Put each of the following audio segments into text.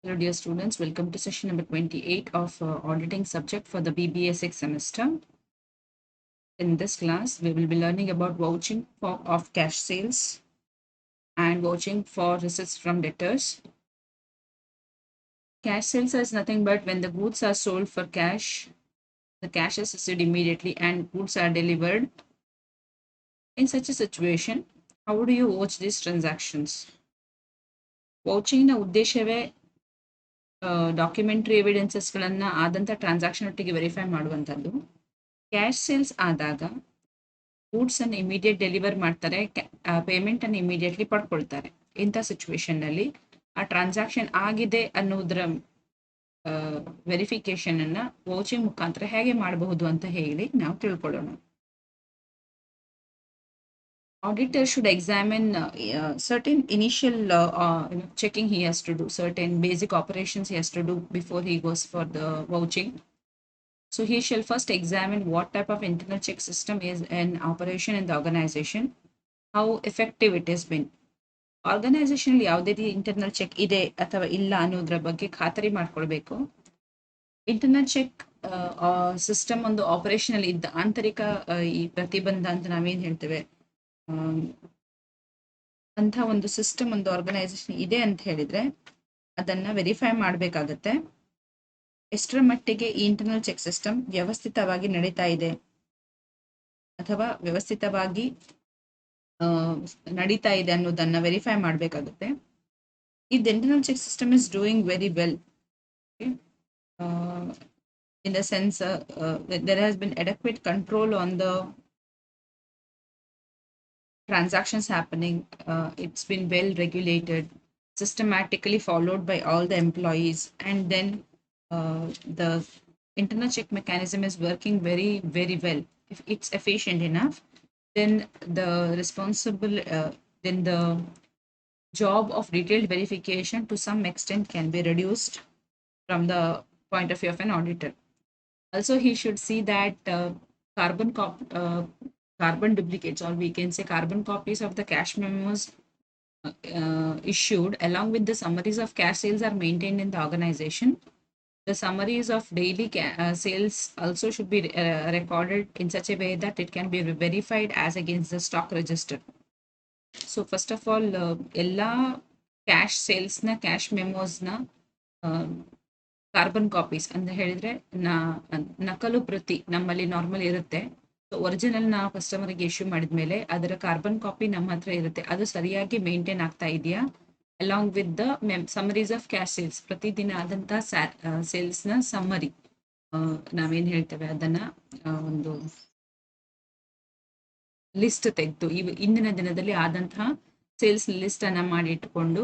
Hello dear students, welcome to session number 28 of auditing subject for the BBA 6th semester. In this class, we will be learning about vouching of cash sales and vouching for receipts from debtors. Cash sales is nothing but when the goods are sold for cash, the cash is received immediately and goods are delivered. In such a situation, how do you vouch these transactions? Vouching ನ ಉದ್ದೇಶವೇ documentary ಎವಿಡೆನ್ಸಸ್ಗಳನ್ನ ಆದಂಥ transaction ಒಟ್ಟಿಗೆ verify ಮಾಡುವಂಥದ್ದು. Cash sales ಆದಾಗ goods ಅನ್ನು immediate deliver ಮಾಡ್ತಾರೆ, payment ಅನ್ನು immediately ಪಡ್ಕೊಳ್ತಾರೆ. ಇಂಥ ಸಿಚುವೇಶನ್ ನಲ್ಲಿ ಆ ಟ್ರಾನ್ಸಾಕ್ಷನ್ ಆಗಿದೆ ಅನ್ನೋದ್ರ ವೆರಿಫಿಕೇಶನ್ ಅನ್ನ ವೌಚಿಂಗ್ ಮುಖಾಂತರ ಹೇಗೆ ಮಾಡಬಹುದು ಅಂತ ಹೇಳಿ ನಾವು ತಿಳ್ಕೊಳ್ಳೋಣ. Auditor should examine certain initial checking he has to do, certain basic operations he has to do before he goes for the vouching. So he shall first examine what type of internal check system is in operation in the organization, how effective it has been. Organization ಅಲ್ಲಿ ಯಾವುದೇ ರೀತಿ internal check ಇದೆ ಅಥವಾ ಇಲ್ಲ ಅನ್ನೋದ್ರ ಬಗ್ಗೆ ಖಾತರಿ ಮಾಡ್ಕೊಳ್ಬೇಕು. ಇಂಟರ್ನಲ್ ಚೆಕ್ ಸಿಸ್ಟಮ್ ಒಂದು ಆಪರೇಷನ್ ಅಲ್ಲಿ ಇದ್ದ ಆಂತರಿಕ ಈ ಪ್ರತಿಬಂಧ ಅಂತ ನಾವೇನ್ ಹೇಳ್ತೇವೆ, ಅಂತ ಒಂದು ಸಿಸ್ಟಮ್ ಒಂದು ಆರ್ಗನೈಸೇಷನ್ ಇದೆ ಅಂತ ಹೇಳಿದ್ರೆ ಅದನ್ನ ವೆರಿಫೈ ಮಾಡಬೇಕಾಗತ್ತೆ. ಎಷ್ಟರ ಮಟ್ಟಿಗೆ ಈ ಇಂಟರ್ನಲ್ ಚೆಕ್ ಸಿಸ್ಟಮ್ ವ್ಯವಸ್ಥಿತವಾಗಿ ನಡೀತಾ ಇದೆ ಅಥವಾ ವ್ಯವಸ್ಥಿತವಾಗಿ ನಡೀತಾ ಇದೆ ಅನ್ನೋದನ್ನ ವೆರಿಫೈ ಮಾಡಬೇಕಾಗುತ್ತೆ. If the internal check system is doing very well, okay, in the sense there has been adequate control on the transactions happening, it's been well regulated, systematically followed by all the employees, and then the internal check mechanism is working very, very well. If it's efficient enough, then the responsible, then the job of detailed verification to some extent can be reduced from the point of view of an auditor. Also, he should see that carbon duplicates, or we can say carbon copies of the cash memos issued along with the summaries of cash sales are maintained in the organization. The summaries of daily sales also should be recorded in such a way that it can be verified as against the stock register. So first of all, ಎಲ್ಲ cash ಸೇಲ್ಸ್ನ cash ಮೆಮೋಸ್ನ carbon copies ಅಂತ ಹೇಳಿದ್ರೆ ನಕಲು ಪ್ರತಿ ನಮ್ಮಲ್ಲಿ normal ಇರುತ್ತೆ. Original ನಾವು ಕಸ್ಟಮರ್ಗೆ issue ಮಾಡಿದ್ಮೇಲೆ ಅದರ ಕಾರ್ಬನ್ ಕಾಪಿ ನಮ್ಮ ಹತ್ರ ಇರುತ್ತೆ, ಅದು ಸರಿಯಾಗಿ ಮೇಂಟೈನ್ ಆಗ್ತಾ ಇದೆಯಾ, along with the summaries of cash sales, ಪ್ರತಿದಿನ ಆದಂತ ಸೇಲ್ಸ್ನ ಸಮ್ಮರಿ ನಾವೇನ್ ಹೇಳ್ತೇವೆ ಅದನ್ನ ಒಂದು ಲಿಸ್ಟ್ ತೆಗೆದು ಇಂದಿನ ದಿನದಲ್ಲಿ ಆದಂತಹ ಸೇಲ್ಸ್ ಲಿಸ್ಟ್ ಅನ್ನ ಮಾಡಿ ಇಟ್ಟುಕೊಂಡು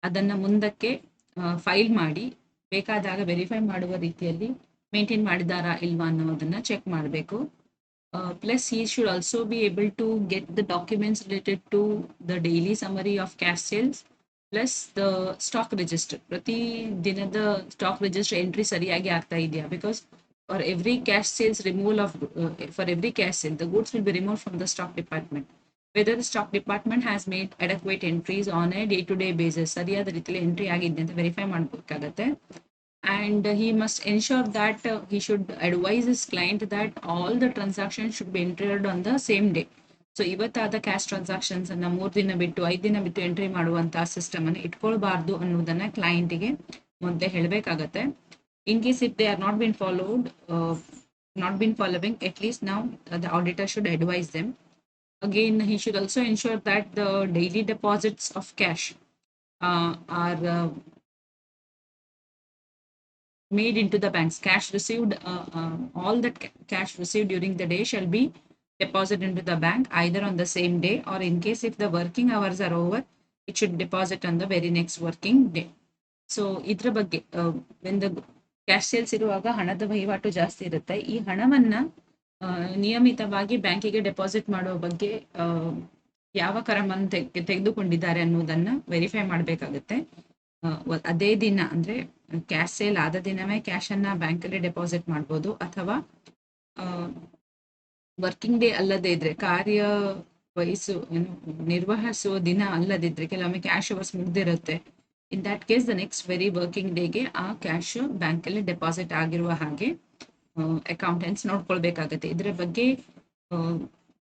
ಅದನ್ನ ಮುಂದಕ್ಕೆ ಫೈಲ್ ಮಾಡಿ ಬೇಕಾದಾಗ ವೆರಿಫೈ ಮಾಡುವ ರೀತಿಯಲ್ಲಿ ಮೇಂಟೈನ್ ಮಾಡಿದಾರಾ ಇಲ್ವಾ ಅನ್ನೋದನ್ನ ಚೆಕ್ ಮಾಡಬೇಕು. Plus he should also be able to get the documents related to the daily summary of cash sales plus the stock register. ಪ್ರತಿ ದಿನದ ಸ್ಟಾಕ್ ರಿಜಿಸ್ಟರ್ ಎಂಟ್ರಿ ಸರಿಯಾಗಿ ಆಗ್ತಾ ಇದೆಯಾ, because for every cash sales removal of for every cash sale the goods will be removed from the stock department. Whether the stock department has made adequate entries on a day to day basis, ಸರಿಯಾದ ರೀತಿಯಲ್ಲಿ entry ಆಗಿದೆ ಅಂತ verify ಮಾಡಬೇಕಾಗತ್ತೆ. And he must ensure that he should advise his client that all the transactions should be entered on the same day. So ಇವತ್ತಾದ cash transactions ಅನ್ನ 3 ದಿನ ಬಿಟ್ಟು 5 ದಿನ ಬಿಟ್ಟು ಎಂಟ್ರಿ ಮಾಡುವಂತಹ ಸಿಸ್ಟಮ್ ಅನ್ನು ಇಟ್ಕೊಳ್ಬಾರ್ದು ಅನ್ನೋದನ್ನ ಕ್ಲೈಂಟಿಗೆ ಮೊದಲೇ ಹೇಳಬೇಕಾಗತ್ತೆ. In case if they are not been followed, not been following, at least now the auditor should advise them. Again, he should also ensure that the daily deposits of cash are made into the banks. Cash received, all that cash received during the day shall be deposited into the bank either on the same day, or in case if the working hours are over, it should deposit on the very next working day. So idra bagge when the cash sales ಇರುವಾಗ ಹಣದ ವಹಿವಾಟು ಜಾಸ್ತಿ ಇರುತ್ತೆ. ಈ ಹಣವನ್ನ ನಿಯಮಿತವಾಗಿ ಬ್ಯಾಂಕಿಗೆ deposit ಮಾಡುವ ಬಗ್ಗೆ ಯಾವ ಕ್ರಮವನ್ನು ತೆಗೆದುಕೊಂಡಿದ್ದಾರೆ ಅನ್ನೋದನ್ನ ವೆರಿಫೈ ಮಾಡಬೇಕಾಗುತ್ತೆ. ಅದೇ ದಿನ ಅಂದ್ರೆ ಕ್ಯಾಶ್ ಸೇಲ್ ಆದ ದಿನವೇ ಕ್ಯಾಶ್ ಅನ್ನ ಬ್ಯಾಂಕಲ್ಲಿ ಡೆಪಾಸಿಟ್ ಮಾಡ್ಬೋದು, ಅಥವಾ ವರ್ಕಿಂಗ್ ಡೇ ಅಲ್ಲದೆ ಇದ್ರೆ, ಕಾರ್ಯ ನಿರ್ವಹಿಸುವ ದಿನ ಅಲ್ಲದಿದ್ರೆ, ಕೆಲವೊಮ್ಮೆ ಕ್ಯಾಶ್ ಅವರ್ಸ್ ಮುಗ್ದಿರುತ್ತೆ, in that case the next very working ಡೇಗೆ ಆ ಕ್ಯಾಶ್ ಬ್ಯಾಂಕಲ್ಲಿ ಡೆಪಾಸಿಟ್ ಆಗಿರುವ ಹಾಗೆ ಅಕೌಂಟೆಂಟ್ಸ್ ನೋಡ್ಕೊಳ್ಬೇಕಾಗತ್ತೆ. ಇದರ ಬಗ್ಗೆ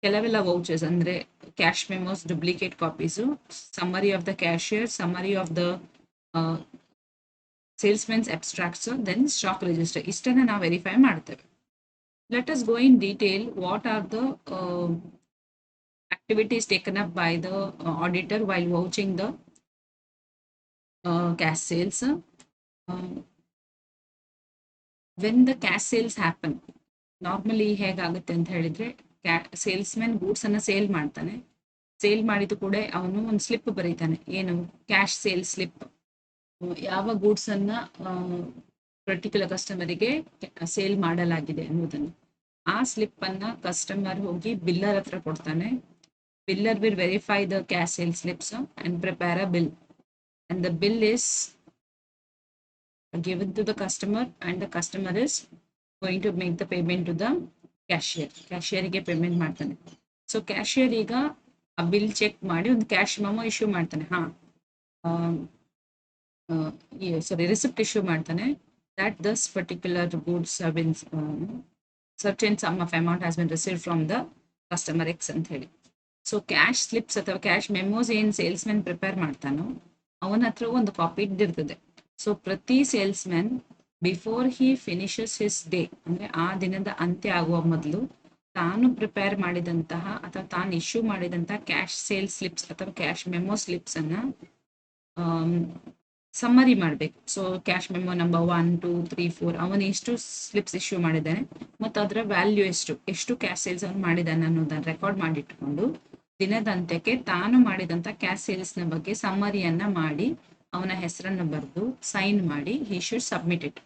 ಕೆಲವೆಲ್ಲ ವೌಚರ್ಸ್ ಅಂದರೆ cash memos, duplicate copies, summary of the cashier, summary of the salesmen's abstracts, then stock register, ಇಷ್ಟನ್ನು ನಾವು ವೆರಿಫೈ ಮಾಡ್ತೇವೆ. Let us go in detail what are the activities taken up by the auditor while vouching the cash sales. When the cash sales happen, normally ಹೇಗಾಗುತ್ತೆ ಅಂತ ಹೇಳಿದ್ರೆ salesmen goods ಅನ್ನ sale ಮಾಡ್ತಾನೆ. Sale ಮಾಡಿದ ಕೂಡ ಅವನು ಒಂದು ಸ್ಲಿಪ್ ಬರೀತಾನೆ, ಏನು ಕ್ಯಾಶ್ ಸೇಲ್ ಸ್ಲಿಪ್, ಯಾವ ಗೂಡ್ಸ್ ಅನ್ನ ಪರ್ಟಿಕ್ಯುಲರ್ ಕಸ್ಟಮರಿಗೆ ಸೇಲ್ ಮಾಡಲಾಗಿದೆ ಅನ್ನೋದನ್ನು. ಆ ಸ್ಲಿಪ್ ಅನ್ನ ಕಸ್ಟಮರ್ ಹೋಗಿ ಬಿಲ್ಲರ್ ಹತ್ರ ಕೊಡ್ತಾನೆ. Biller will verify the cash sales slips and prepare a bill, and the bill is given to the customer, and the customer is going to make the payment to the cashier. Cashier ಗೆ payment ಮಾಡ್ತಾನೆ. So cashier ಈಗ ಆ bill check ಮಾಡಿ ಒಂದು cash memo issue ಮಾಡ್ತಾನೆ. Receipt issue ಮಾಡ್ತಾನೆ. that this particular goods have been certain sum of amount has been received from the customer X ಅಂತ ಹೇಳಿ. ಸೊ ಕ್ಯಾಶ್ ಸ್ಲಿಪ್ಸ್ ಅಥವಾ ಕ್ಯಾಶ್ ಮೆಮೋಸ್ ಏನು ಸೇಲ್ಸ್ಮೆನ್ ಪ್ರಿಪೇರ್ ಮಾಡ್ತಾನೋ ಅವನ ಹತ್ರ ಒಂದು ಕಾಪಿ ಇದ್ದಿರ್ತದೆ. ಸೊ ಪ್ರತಿ salesmen before he finishes his day, ಅಂದರೆ ಆ ದಿನದ ಅಂತ್ಯ ಆಗುವ ಮೊದಲು ತಾನು ಪ್ರಿಪೇರ್ ಮಾಡಿದಂತಹ ಅಥವಾ ತಾನು ಇಶ್ಯೂ ಮಾಡಿದಂತಹ ಕ್ಯಾಶ್ ಸೇಲ್ ಸ್ಲಿಪ್ಸ್ ಅಥವಾ ಕ್ಯಾಶ್ ಮೆಮೋ ಸ್ಲಿಪ್ಸ್ ಅನ್ನ ಸಮ್ಮರಿ ಮಾಡಬೇಕು. ಸೊ ಕ್ಯಾಶ್ ಮೆಮೋ ನಂಬರ್ 1, 2, 3, 4 ಅವನು ಎಷ್ಟು ಸ್ಲಿಪ್ಸ್ ಇಶ್ಯೂ ಮಾಡಿದ್ದಾನೆ ಮತ್ತು ಅದರ ವ್ಯಾಲ್ಯೂ ಎಷ್ಟು ಕ್ಯಾಶ್ ಸೇಲ್ಸ್ ಅವನು ಮಾಡಿದ್ದಾನೆ ಅನ್ನೋದನ್ನು ರೆಕಾರ್ಡ್ ಮಾಡಿಟ್ಕೊಂಡು ದಿನದ ಅಂತ್ಯಕ್ಕೆ ತಾನು ಮಾಡಿದಂಥ ಕ್ಯಾಶ್ ಸೇಲ್ಸ್ನ ಬಗ್ಗೆ ಸಮ್ಮರಿಯನ್ನ ಮಾಡಿ ಅವನ ಹೆಸರನ್ನು ಬರೆದು ಸೈನ್ ಮಾಡಿ ಹಿ ಶುಡ್ ಸಬ್ಮಿಟ್ ಇಟ್.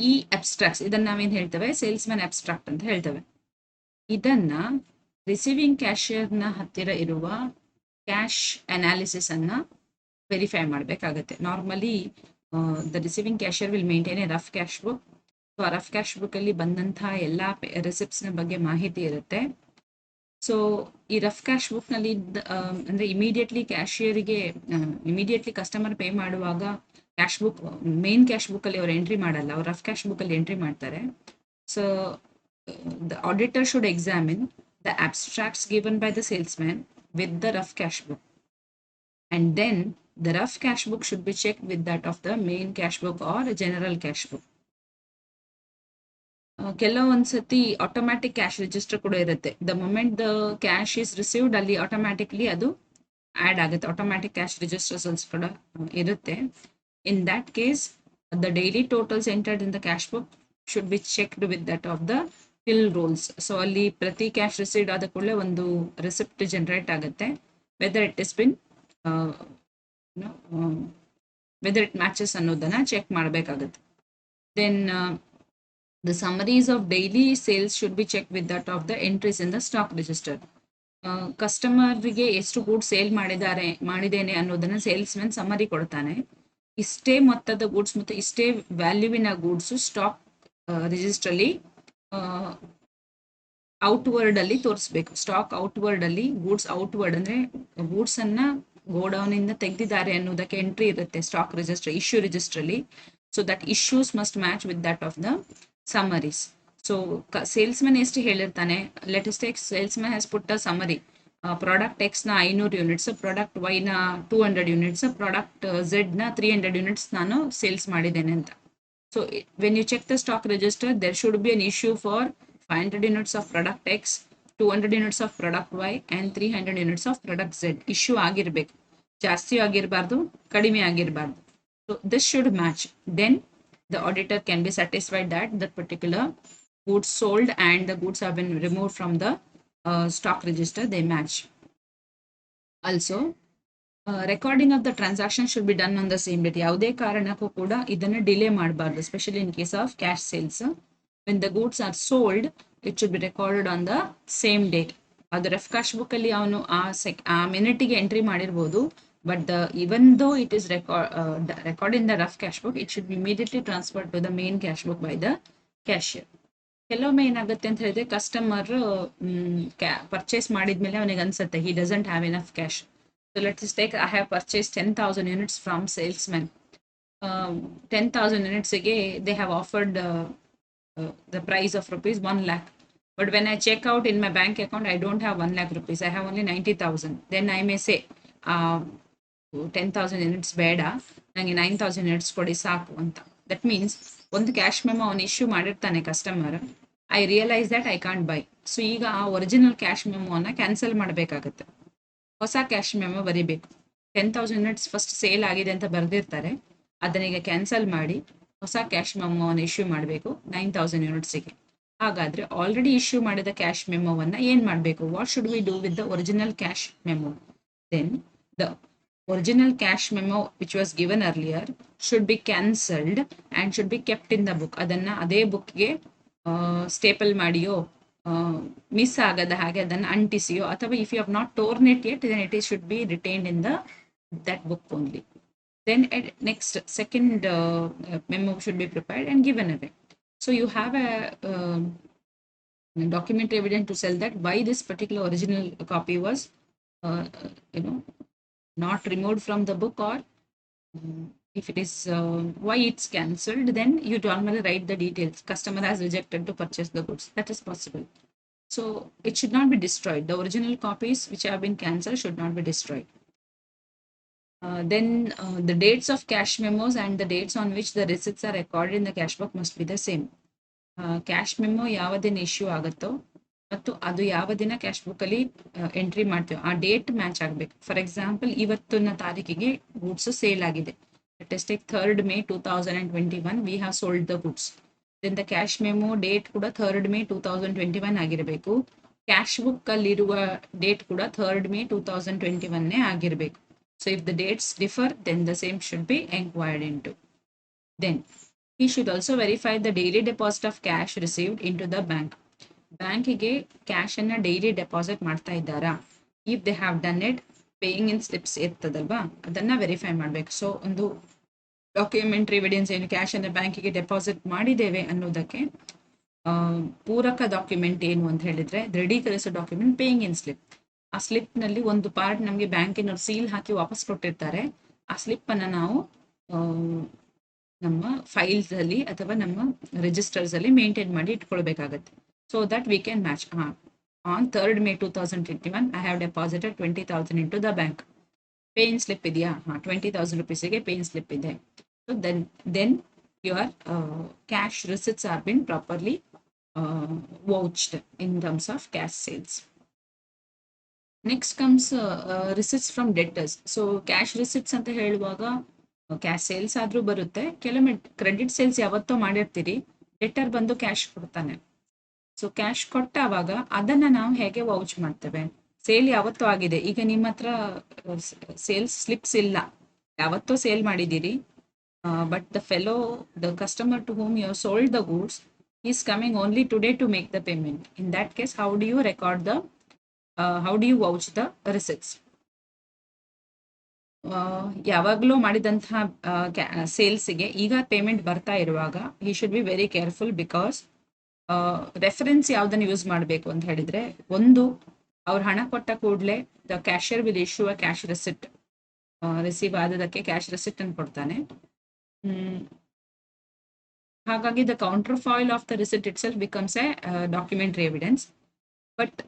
ಈ ಅಬ್ಸ್ಟ್ರಾಕ್ಟ್ಸ್ ಇದನ್ನ ನಾವೇನು ಹೇಳ್ತೇವೆ, ಸೇಲ್ಸ್ಮನ್ ಅಬ್ಸ್ಟ್ರಾಕ್ಟ್ ಅಂತ ಹೇಳ್ತೇವೆ. ಇದನ್ನ ರಿಸೀವಿಂಗ್ ಕ್ಯಾಶಿಯರ್ನ ಹತ್ತಿರ ಇರುವ ಕ್ಯಾಶ್ ಅನಾಲಿಸಿಸ್ ಅನ್ನ ವೆರಿಫೈ ಮಾಡಬೇಕಾಗತ್ತೆ. Normally the receiving cashier will maintain A rough cash book. So rough cash book ಅಲ್ಲಿ ಬಂದಂತಹ ಎಲ್ಲ ರೆಸಿಪ್ಟ್ಸ್ನ ಬಗ್ಗೆ ಮಾಹಿತಿ ಇರುತ್ತೆ. ಸೊ ಈ ರಫ್ ಕ್ಯಾಶ್ ಬುಕ್ ನಲ್ಲಿ ಅಂದ್ರೆ ಇಮಿಡಿಯೇಟ್ಲಿ ಕ್ಯಾಶಿಯರಿಗೆ ಇಮಿಡಿಯೇಟ್ಲಿ ಕಸ್ಟಮರ್ ಪೇ ಮಾಡುವಾಗ cash book main cash book ಅಲ್ಲಿ ಅವ್ರು ಎಂಟ್ರಿ ಮಾಡಲ್ಲ, ಅವ್ರು ರಫ್ ಕ್ಯಾಶ್ ಬುಕ್ ಅಲ್ಲಿ ಎಂಟ್ರಿ ಮಾಡ್ತಾರೆ. So the auditor should examine the ಅಬ್ಸ್ಟ್ರಾಕ್ಟ್ಸ್ given by the salesman with the rough cash book, and then the rough cash book should be checked with that of the main cash book or general cash book. ಕೆಲವೊಂದ್ಸತಿ automatic cash register ಕೂಡ ಇರುತ್ತೆ. The moment the cash is received ಅಲ್ಲಿ automatically ಅದು add ಆಗುತ್ತೆ. Automatic cash registers ಕೂಡ ಇರುತ್ತೆ. In that case the daily totals entered in the cash book should be checked with that of the till rolls. So ಅಲ್ಲಿ ಪ್ರತಿ cash received ಆದ ಕೂಡಲೇ ಒಂದು ರಿಸಿಪ್ಟ್ ಜನರೇಟ್ ಆಗುತ್ತೆ. Whether it is been whether it matches ಅನ್ನೋದನ್ನ check ಮಾಡಬೇಕಾಗುತ್ತೆ. Then the summaries of daily sales should be checked with that of the entries in the stock register. ಕಸ್ಟಮರ್ಗೆ ಎಷ್ಟು ಗೂಡ್ಸ್ ಸೇಲ್ ಮಾಡಿದ್ದೇನೆ ಅನ್ನೋದನ್ನ ಸೇಲ್ಸ್ಮನ್ ಸಮ್ಮರಿ ಕೊಡ್ತಾನೆ. ಇಷ್ಟೇ ಮೊತ್ತದ ಗೂಡ್ಸ್ ಮತ್ತು ಇಷ್ಟೇ ವ್ಯಾಲ್ಯೂವಿನ ಗೂಡ್ಸ್ ಸ್ಟಾಕ್ ರಿಜಿಸ್ಟ್ರಲ್ಲಿ ಔಟ್ವರ್ಡ್ ಅಲ್ಲಿ ತೋರಿಸ್ಬೇಕು. ಸ್ಟಾಕ್ ಔಟ್ವರ್ಡ್ ಅಲ್ಲಿ ಗೂಡ್ಸ್ ಔಟ್ವರ್ಡ್ ಅಂದ್ರೆ ಗೂಡ್ಸ್ ಅನ್ನ ಗೋಡೌನ್ ಇಂದ ತೆಗೆದಿದ್ದಾರೆ ಅನ್ನೋದಕ್ಕೆ ಎಂಟ್ರಿ ಇರುತ್ತೆ ಸ್ಟಾಕ್ ರಿಜಿಸ್ಟರ್, ಇಶ್ಯೂ ರಿಜಿಸ್ಟ್ರಲ್ಲಿ. So that issues must match with that of the summaries. So salesman ಎಷ್ಟು ಹೇಳಿರ್ತಾನೆ, let us take salesman has put a summary, product X ನ 500 ಯೂನಿಟ್ಸ್, ಪ್ರಾಡಕ್ಟ್ ವೈ ನ 200 ಯೂನಿಟ್ಸ್, ಪ್ರಾಡಕ್ಟ್ ಝೆಡ್ ನ 300 units ನಾನು sales ಮಾಡಿದ್ದೇನೆ ಅಂತ. So when you check the stock register there should be an issue for 500 units of product X, 200 units of product Y and 300 units of product Z. Issue ಆಗಿರ್ಬೇಕು, ಜಾಸ್ತಿ ಆಗಿರಬಾರ್ದು, ಕಡಿಮೆ ಆಗಿರಬಾರ್ದು. So this should match. Then the auditor can be satisfied that that particular goods sold and the goods have been removed from the stock register, they match. Also recording of the transaction should be done on the same date. ಯಾವುದೇ ಕಾರಣಕ್ಕೂ ಕೂಡ ಇದನ್ನು delay ಮಾಡಬಾರ್ದು. Especially in case of cash sales, when the goods are sold it should be recorded on the same date. ಅದು rough cash book ಅಲ್ಲಿ ಅವನು ಆ ಮಿನಿಟಿಗೆ entry ಮಾಡಿರ್ಬೋದು, but even though it is recorded in the rough cash book, it should be immediately transferred to the main cash book by the cashier. ಕೆಲವೊಮ್ಮೆ ಏನಾಗುತ್ತೆ ಅಂತ ಹೇಳಿದ್ರೆ customer purchase ಮಾಡಿದ್ಮೇಲೆ ಅವನಿಗೆ ಅನ್ಸುತ್ತೆ he doesn't have enough cash. So let's take, I have purchased 10,000 units from salesman. 10,000 units again, they have offered the price of rupees 1 lakh. But when I check out in my bank account, I don't have 1 lakh rupees. I have only 90,000. Then I may say, 10,000 units ಬೇಡ, ನನಗೆ 9,000 units ಕೊಡಿ ಸಾಕು ಅಂತ. That means ಒಂದು cash memo ಅವನು issue ಮಾಡಿರ್ತಾನೆ customer, I realise that I can't buy. So ಈಗ ಆ ಒರಿಜಿನಲ್ ಕ್ಯಾಶ್ ಮೆಮೋನ ಕ್ಯಾನ್ಸಲ್ ಮಾಡಬೇಕಾಗತ್ತೆ, ಹೊಸ ಕ್ಯಾಶ್ ಮೆಮೋ ಬರೀಬೇಕು. 10,000 ಯೂನಿಟ್ಸ್ ಫಸ್ಟ್ ಸೇಲ್ ಆಗಿದೆ ಅಂತ ಬರೆದಿರ್ತಾರೆ, ಅದನ್ನೀಗ ಕ್ಯಾನ್ಸಲ್ ಮಾಡಿ ಹೊಸ ಕ್ಯಾಶ್ ಮೆಮೋವನ್ನು ಇಶ್ಯೂ ಮಾಡಬೇಕು 9,000 ಯೂನಿಟ್ಸಿಗೆ. ಹಾಗಾದ್ರೆ ಆಲ್ರೆಡಿ ಇಶ್ಯೂ ಮಾಡಿದ ಕ್ಯಾಶ್ ಮೆಮೋವನ್ನು ಏನು ಮಾಡಬೇಕು? What should we do with the original cash memo? Then the original cash memo which was given earlier should be cancelled and should be kept in the book. ಅದನ್ನ ಅದೇ ಬುಕ್ಗೆ staple ಮಾಡಿಯೋ miss ಆಗದ ಹಾಗೆ ಅದನ್ನು ಅಂಟಿಸಿಯೋ, ಅಥವಾ if you have not torn it yet, then it should be retained in that book only. Then next second memo should be prepared and given away. So you have a document evidence to sell that why this particular original copy was not removed from the book, or if it is why it's cancelled, then you normally write the details. Customer has rejected to purchase the goods. That is possible. So it should not be destroyed. The original copies which have been cancelled should not be destroyed. Then the dates of cash memos and the dates on which the receipts are recorded in the cash book must be the same. Cash memo ಯಾವ ದಿನ issue ಆಗುತ್ತೋ ಮತ್ತು ಅದು ಯಾವ ದಿನ cash book ಅಲ್ಲಿ entry ಮಾಡ್ತೀವಿ ಆ ಡೇಟ್ ಮ್ಯಾಚ್ ಆಗಬೇಕು. ಫಾರ್ ಎಕ್ಸಾಂಪಲ್, ಇವತ್ತಿನ ತಾರೀಕಿಗೆ ಗೂಡ್ಸ್ ಸೇಲ್ ಆಗಿದೆ. Let us take 3rd May 2021, we have sold the goods. Then the cash memo date ಕೂಡ 3rd May 2021 ಆಗಿರಬೇಕು. ಕ್ಯಾಶ್ ಬುಕ್ ಅಲ್ಲಿರುವ ಡೇಟ್ ಕೂಡ 3rd May 2021 ಆಗಿರಬೇಕು. So if the dates differ, then the same should be enquired into. Then he should also verify the daily deposit of cash received into the bank. ಬ್ಯಾಂಕಿಗೆ cash ಅನ್ನ daily deposit ಮಾಡ್ತಾ ಇದ್ದಾರಾ? If they have done it, paying in slips ಇರ್ತದಲ್ವಾ, ಅದನ್ನ verify ಮಾಡ್ಬೇಕು. So ಒಂದು documentary evidence ಏನು, cash ಅನ್ನ ಬ್ಯಾಂಕಿಗೆ ಡೆಪಾಸಿಟ್ ಮಾಡಿದ್ದೇವೆ ಅನ್ನೋದಕ್ಕೆ ಪೂರಕ ಡಾಕ್ಯುಮೆಂಟ್ ಏನು ಅಂತ ಹೇಳಿದ್ರೆ, ದೃಢೀಕರಿಸೋ ಡಾಕ್ಯುಮೆಂಟ್ ಪೇಯಿಂಗ್ ಇನ್ ಸ್ಲಿಪ್. ಆ ಸ್ಲಿಪ್ ನಲ್ಲಿ ಒಂದು ಪಾರ್ಟ್ ನಮಗೆ ಬ್ಯಾಂಕಿನವ್ರು ಸೀಲ್ ಹಾಕಿ ವಾಪಸ್ ಕೊಟ್ಟಿರ್ತಾರೆ. ಆ ಸ್ಲಿಪ್ ಅನ್ನ ನಾವು ನಮ್ಮ ಫೈಲ್ಸ್ ಅಲ್ಲಿ ಅಥವಾ ನಮ್ಮ ರಿಜಿಸ್ಟರ್ಸ್ ಅಲ್ಲಿ ಮೇಂಟೈನ್ ಮಾಡಿ ಇಟ್ಕೊಳ್ಬೇಕಾಗತ್ತೆ. So that we can match. On 3rd May 2021, I have deposited 20,000 into the bank. Pay in slip idea. 20,000 rupees ಗೆ pay in slip ಇದೆ. So then your cash receipts are been properly vouched in terms of cash sales. Next comes receipts from debtors. So cash receipts ಅಂತ ಹೇಳುವಾಗ cash sales ಆದ್ರೂ ಬರುತ್ತೆ, ಕೆಲವೊಮ್ಮೆ credit sales ಯಾವತ್ತೋ ಮಾಡಿರ್ತೀರಿ, deter ಬಂದು cash ಕೊಡ್ತಾನೆ. So cash ಕೊಟ್ಟಾವಾಗ ಅದನ್ನ ನಾವು ಹೇಗೆ ವೌಚ್ ಮಾಡ್ತೇವೆ? ಸೇಲ್ ಯಾವತ್ತೂ ಆಗಿದೆ, ಈಗ ನಿಮ್ಮ ಹತ್ರ ಸೇಲ್ಸ್ ಸ್ಲಿಪ್ಸ್ ಇಲ್ಲ, ಯಾವತ್ತೋ ಸೇಲ್ ಮಾಡಿದ್ದೀರಿ, but the customer to whom you have sold the goods is coming only today to make the payment. In that case, how do you vouch the receipts? ಯಾವಾಗಲೂ ಮಾಡಿದಂತಹ ಸೇಲ್ಸ್ಗೆ ಈಗ ಪೇಮೆಂಟ್ ಬರ್ತಾ ಇರುವಾಗ he should be very careful, because reference ಯಾವ್ದನ್ನು use ಮಾಡಬೇಕು ಅಂತ ಹೇಳಿದ್ರೆ, ಒಂದು, ಅವ್ರು ಹಣ ಕೊಟ್ಟ ಕೂಡಲೇ the cashier will issue a cash receipt. Receive ಆದದಕ್ಕೆ ಕ್ಯಾಶ್ ರೆಸಿಪ್ಟ್ ಅನ್ನು ಕೊಡ್ತಾನೆ. ಹಾಗಾಗಿ the counter foil of the receipt itself becomes a documentary evidence. But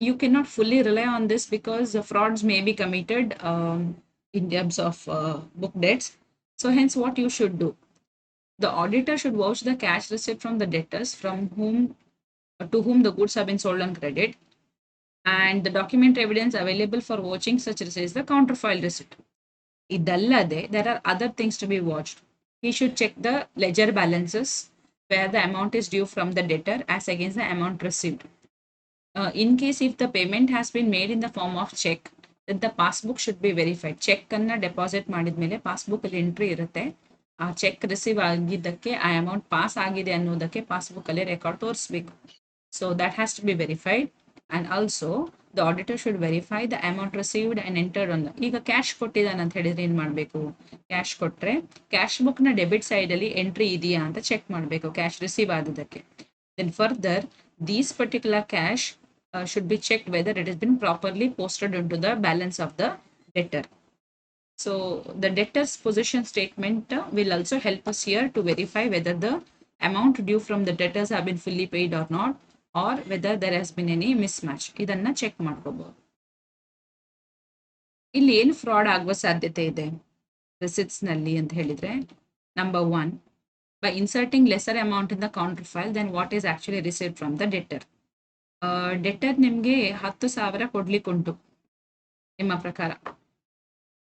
you cannot fully rely on this, because frauds may be committed in terms of book debts. So hence what you should do, the auditor should vouch the cash receipt from the debtors to whom the goods have been sold on credit, and the document evidence available for vouching such receipt is the counterfoil receipt. Idallade, there are other things to be watched. He should check the ledger balances where the amount is due from the debtor as against the amount received. In case if the payment has been made in the form of check, then the passbook should be verified. Check ಅನ್ನ deposit ಮಾಡಿದ್ಮೇಲೆ passbook ಅಲ್ಲಿ entry ಇರುತ್ತೆ, ಆ check receive ಆಗಿದ್ದಕ್ಕೆ ಆ amount pass ಆಗಿದೆ ಅನ್ನೋದಕ್ಕೆ passbook ಅಲ್ಲಿ ರೆಕಾರ್ಡ್ ತೋರಿಸ್ಬೇಕು. So that has to be verified. And also the auditor should verify the amount received and entered on the. ಈಗ ಕ್ಯಾಶ್ ಕೊಟ್ಟಿದ್ದಾನೆ ಅಂತ ಹೇಳಿದ್ರೆ ಏನ್ ಮಾಡ್ಬೇಕು? ಕ್ಯಾಶ್ ಕೊಟ್ರೆ ಕ್ಯಾಶ್ ಬುಕ್ ನ ಡೆಬಿಟ್ ಸೈಡ್ ಅಲ್ಲಿ ಎಂಟ್ರಿ ಇದೆಯಾ ಅಂತ ಚೆಕ್ ಮಾಡ್ಬೇಕು ಕ್ಯಾಶ್ ರಿಸೀವ್ ಆದದಕ್ಕೆ. Then further, these particular cash should be checked whether it has been properly posted into the balance of the debtor. So the debtor's position statement will also help us here to verify whether the amount due from the debtors have been fully paid or not, or whether there has been any mismatch. ಇದನ್ನ check ಮಾಡ್ಕೋಬಹುದು. ಇಲ್ಲಿ ಏನು fraud ಆಗುವ ಸಾಧ್ಯತೆ ಇದೆ receipts ನಲ್ಲಿ ಅಂತ ಹೇಳಿದ್ರೆ, number 1, by inserting lesser amount in the counter file than what is actually received from the debtor. Deter ನಿಮಗೆ 10,000 ಕೊಡ್ಲಿಕ್ಕುಂಟು ನಿಮ್ಮ ಪ್ರಕಾರ.